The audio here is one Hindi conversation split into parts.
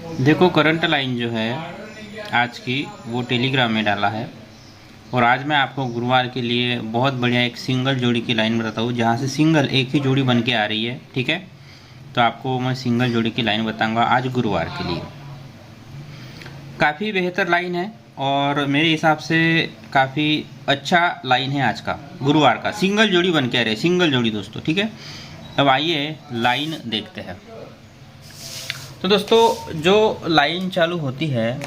देखो करंट लाइन जो है आज की वो टेलीग्राम में डाला है। और आज मैं आपको गुरुवार के लिए बहुत बढ़िया एक सिंगल जोड़ी की लाइन बताता हूँ, जहाँ से सिंगल एक ही जोड़ी बन के आ रही है। ठीक है, तो आपको मैं सिंगल जोड़ी की लाइन बताऊंगा आज गुरुवार के लिए। काफ़ी बेहतर लाइन है और मेरे हिसाब से काफ़ी अच्छा लाइन है आज का गुरुवार का। सिंगल जोड़ी बन के आ रही है, सिंगल जोड़ी दोस्तों। ठीक है, अब आइए लाइन देखते हैं। तो दोस्तों जो लाइन चालू होती है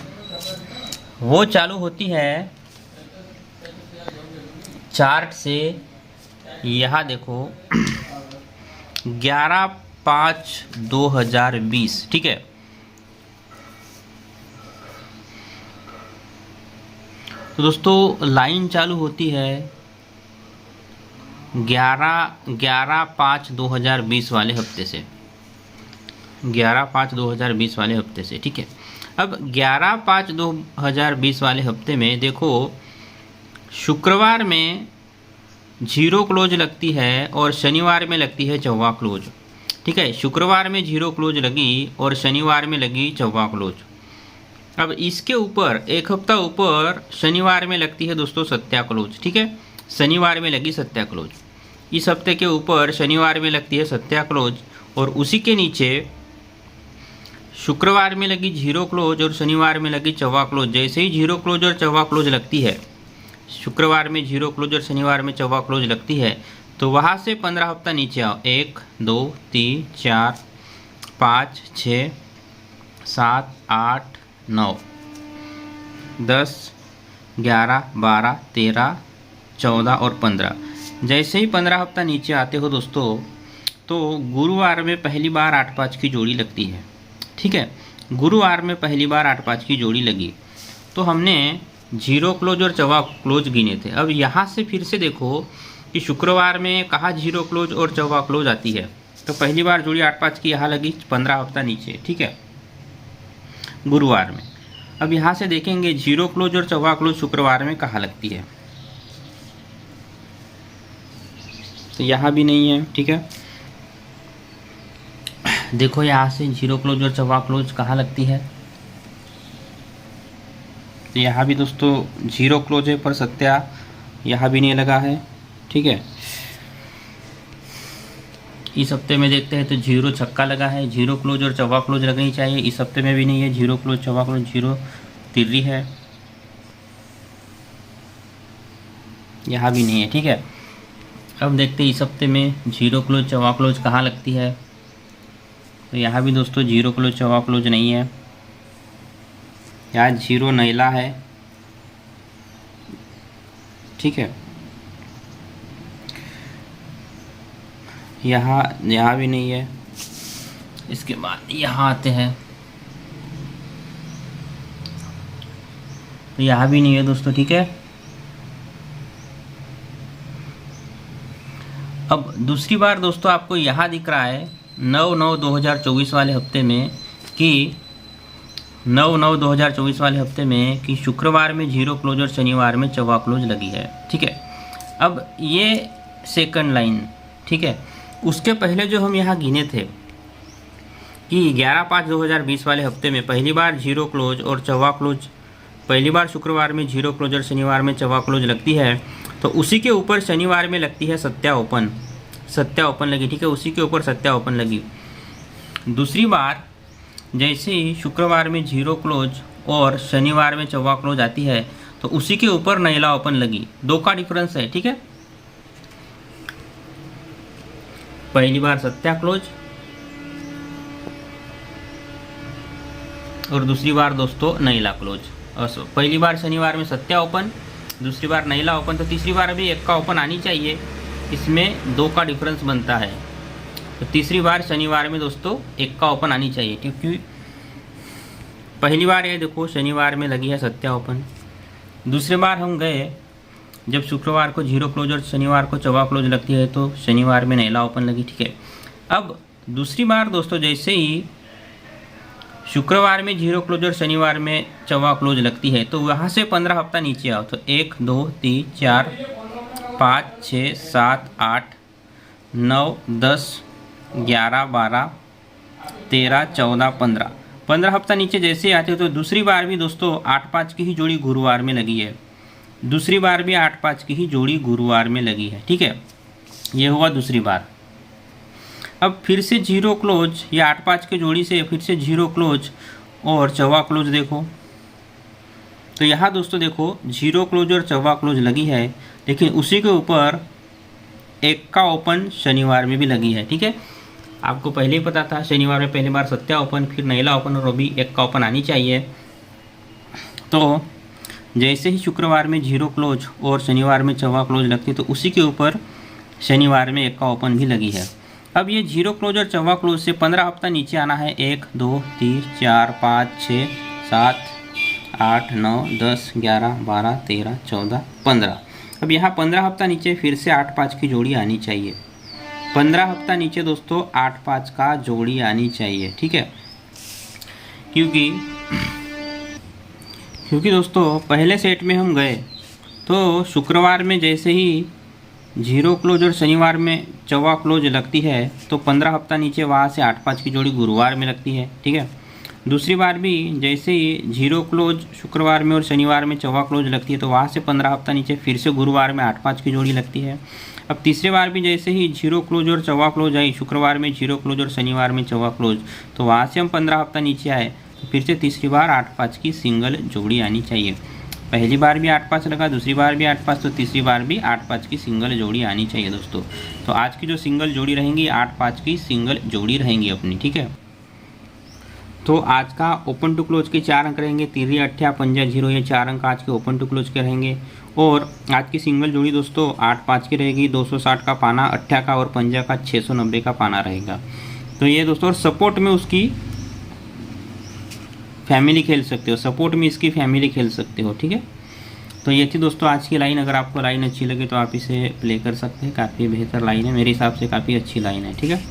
वो चालू होती है चार्ट से, यहाँ देखो 11/5/2020। ठीक है, तो दोस्तों लाइन चालू होती है 11/5/2020 वाले हफ्ते से, 11/5/2020 वाले हफ्ते से। ठीक है, अब 11/5/2020 वाले हफ्ते में देखो शुक्रवार में जीरो क्लोज लगती है और शनिवार में लगती है चौवा क्लोज। ठीक है, शुक्रवार में जीरो क्लोज लगी और शनिवार में लगी चौवा क्लोज। अब इसके ऊपर एक हफ्ता ऊपर शनिवार में लगती है दोस्तों सत्या क्लोज। ठीक है, शनिवार में लगी सत्या क्लोज। इस हफ्ते के ऊपर शनिवार में लगती है सत्या क्लोज और उसी के नीचे शुक्रवार में लगी जीरो क्लोज और शनिवार में लगी चौवा क्लोज। जैसे ही जीरो क्लोज और चौवा क्लोज लगती है, शुक्रवार में जीरो क्लोज और शनिवार में चौवा क्लोज लगती है, तो वहाँ से 15 हफ्ता नीचे आओ। 1 2 3 4 5 6 7 8 9 10 11 12 13 14 और 15। जैसे ही 15 हफ्ता नीचे आते हो दोस्तों, तो गुरुवार में पहली बार 8-5 की जोड़ी लगती है। ठीक है, गुरुवार में पहली बार 8-5 की जोड़ी लगी तो हमने जीरो क्लोज और चौवा क्लोज गिने थे। अब यहाँ से फिर से देखो कि शुक्रवार में कहाँ जीरो क्लोज और चौवा क्लोज आती है, तो पहली बार जोड़ी 8-5 की यहाँ लगी 15 हफ्ता नीचे। ठीक है, गुरुवार में। अब यहाँ से देखेंगे जीरो क्लोज और चौवा क्लोज शुक्रवार में कहाँ लगती है, तो यहाँ भी नहीं है। ठीक है, देखो यहाँ से जीरो क्लोज और चौवा क्लोज कहाँ लगती है, तो यहाँ भी दोस्तों जीरो क्लोज है पर सत्या यहाँ भी नहीं लगा है। ठीक है, इस हफ्ते में देखते हैं तो जीरो छक्का लगा है, जीरो क्लोज और चौवा क्लोज लगनी चाहिए। इस हफ्ते में भी नहीं है, जीरो क्लोज चौवा क्लोज, जीरो तिर्री है, यहाँ भी नहीं है। ठीक है, अब देखते हैं इस हफ्ते में जीरो क्लोज चौवा क्लोज कहाँ लगती है, तो यहाँ भी दोस्तों जीरो क्लोज चौवा क्लोज नहीं है, यहाँ जीरो नैला है। ठीक है, यहाँ भी नहीं है। इसके बाद यहाँ आते हैं तो यहाँ भी नहीं है दोस्तों। ठीक है, अब दूसरी बार दोस्तों आपको यहाँ दिख रहा है 9/9/2024 वाले हफ्ते में कि 9/9/2024 वाले हफ्ते में कि शुक्रवार में जीरो क्लोज और शनिवार में चौवा क्लोज लगी है। ठीक है, अब ये सेकंड लाइन। ठीक है, उसके पहले जो हम यहाँ गिने थे कि 11/5/2020 वाले हफ्ते में पहली बार जीरो क्लोज और चौवा क्लोज, पहली बार शुक्रवार में जीरो क्लोज और शनिवार में चौवा क्लोज लगती है, तो उसी के ऊपर शनिवार में लगती है सत्या ओपन। सत्या ओपन लगी। ठीक है, उसी के ऊपर सत्या ओपन लगी। दूसरी बार जैसे ही शुक्रवार में जीरो क्लोज और शनिवार में चौवा क्लोज आती है, तो उसी के ऊपर नैला ओपन लगी। 2 का डिफरेंस है। ठीक है, पहली बार सत्या क्लोज और दूसरी बार दोस्तों नैला क्लोज। और पहली बार शनिवार में सत्या ओपन, दूसरी बार नैला ओपन, तो तीसरी बार अभी 1 का ओपन आनी चाहिए। इसमें 2 का डिफरेंस बनता है, तो तीसरी बार शनिवार में दोस्तों 1 का ओपन आनी चाहिए, क्योंकि पहली बार ये देखो शनिवार में लगी है सत्या ओपन। दूसरी बार हम गए जब शुक्रवार को जीरो क्लोज और शनिवार को चौवा क्लोज लगती है, तो शनिवार में नैला ओपन लगी। ठीक है, अब दूसरी बार दोस्तों जैसे ही शुक्रवार में जीरो क्लोज और शनिवार में चौवा क्लोज लगती है, तो वहाँ से 15 हफ्ता नीचे आओ, तो 1 2 3 4 5 6 7 8 9 10 11 12 13 14 15 15 हफ्ता नीचे जैसे ही आते हो तो दूसरी बार भी दोस्तों 8-5 की ही जोड़ी गुरुवार में लगी है। दूसरी बार भी 8-5 की ही जोड़ी गुरुवार में लगी है, ठीक है, ये हुआ दूसरी बार। अब फिर से जीरो क्लोज, या 8-5 की जोड़ी से फिर से जीरो क्लोज और चौवा क्लोज देखो, तो यहाँ दोस्तों देखो जीरो क्लोज और चौवा क्लोज लगी है, लेकिन उसी के ऊपर एक का ओपन शनिवार में भी लगी है, ठीक है। आपको पहले ही पता था शनिवार में पहली बार सत्या ओपन, फिर नैला ओपन और अभी एक का ओपन आनी चाहिए। तो जैसे ही शुक्रवार में जीरो क्लोज और शनिवार में चौवा क्लोज लगती है तो उसी के ऊपर शनिवार में एक का ओपन भी लगी है। अब ये जीरो क्लोज और चौवा क्लोज से 15 हफ्ता नीचे आना है। 1 2 3 4 5 6 7 8 9 10 11 12 13 14 15। अब यहाँ 15 हफ्ता नीचे फिर से 8-5 की जोड़ी आनी चाहिए। 15 हफ्ता नीचे दोस्तों 8-5 का जोड़ी आनी चाहिए, ठीक है, क्योंकि दोस्तों पहले सेट में हम गए तो शुक्रवार में जैसे ही जीरो क्लोज और शनिवार में चौवा क्लोज लगती है तो 15 हफ्ता नीचे वहाँ से 8-5 की जोड़ी गुरुवार में लगती है, ठीक है। दूसरी बार भी जैसे ही जीरो क्लोज शुक्रवार में और शनिवार में चौवा क्लोज लगती है तो वहाँ से 15 हफ्ता नीचे फिर से गुरुवार में 8-5 की जोड़ी लगती है। अब तीसरी बार भी जैसे ही जीरो क्लोज और चौवा क्लोज आई, शुक्रवार में जीरो क्लोज और शनिवार में चौवा क्लोज, तो वहाँ से हम 15 हफ्ता नीचे आए तो फिर से तीसरी बार 8-5 की सिंगल जोड़ी आनी चाहिए। पहली बार भी 8-5 लगा, दूसरी बार भी 8-5, तो तीसरी बार भी 8-5 की सिंगल जोड़ी आनी चाहिए दोस्तों। तो आज की जो सिंगल जोड़ी रहेंगी 8-5 की सिंगल जोड़ी रहेंगी अपनी, ठीक है। तो आज का ओपन टू क्लोज के 4 अंक रहेंगे, तिर्री अट्ठा पंजा जीरो, ये 4 अंक आज के ओपन टू क्लोज के रहेंगे। और आज की सिंगल जोड़ी दोस्तों 8-5 की रहेगी, 260 का पाना, अट्ठा का और पंजा का 690 का पाना रहेगा। तो ये दोस्तों, और सपोर्ट में उसकी फैमिली खेल सकते हो, सपोर्ट में इसकी फैमिली खेल सकते हो, ठीक है। तो ये थी दोस्तों आज की लाइन। अगर आपको लाइन अच्छी लगे तो आप इसे प्ले कर सकते हैं, काफ़ी बेहतर लाइन है, मेरे हिसाब से काफ़ी अच्छी लाइन है, ठीक है।